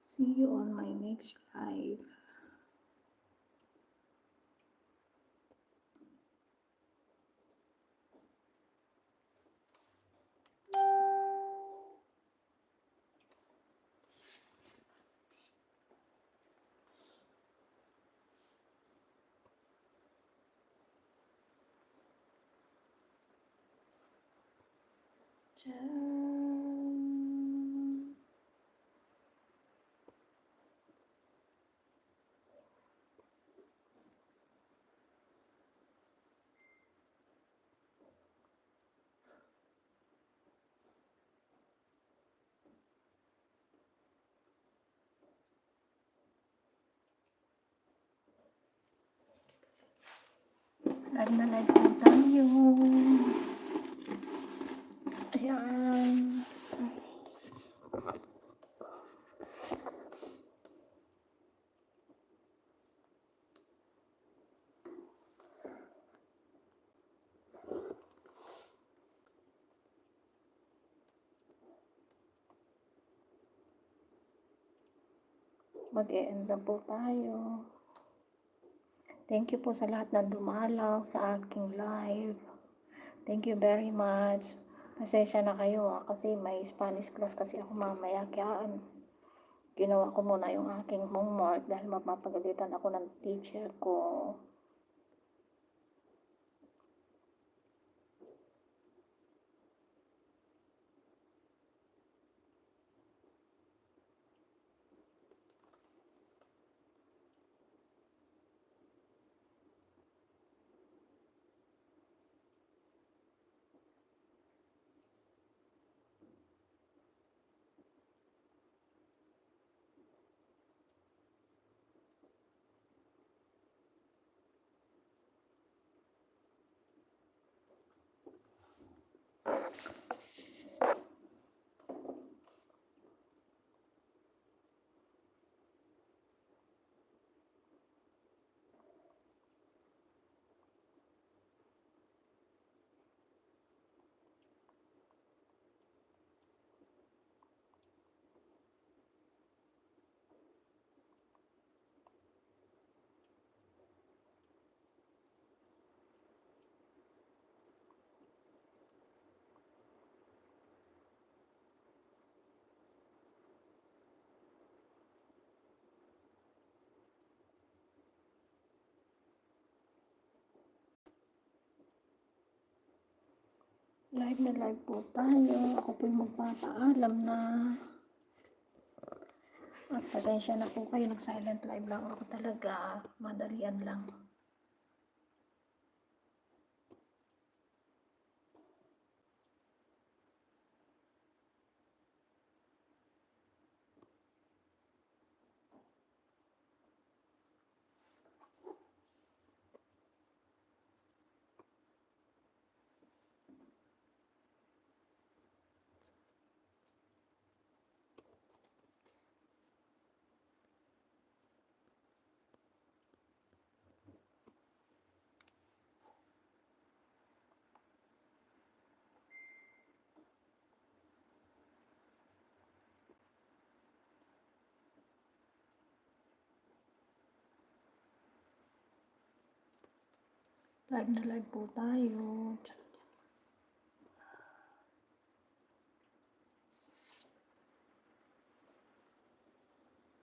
See you on my next live. Live na live po tayo. Ayan. Mag-e-end na po tayo. Thank you po sa lahat na dumalaw sa aking live. Thank you very much. Pasensya na kayo kasi may Spanish class kasi ako mamaya. Kaya ginawa ko muna yung aking homework dahil mapapagalitan ako ng teacher ko. Live na live po tayo. Ako po'y magpapaalam na. At pasensya na po kayo. Nag-silent live lang ako talaga. Madalian lang. Live na live po tayo.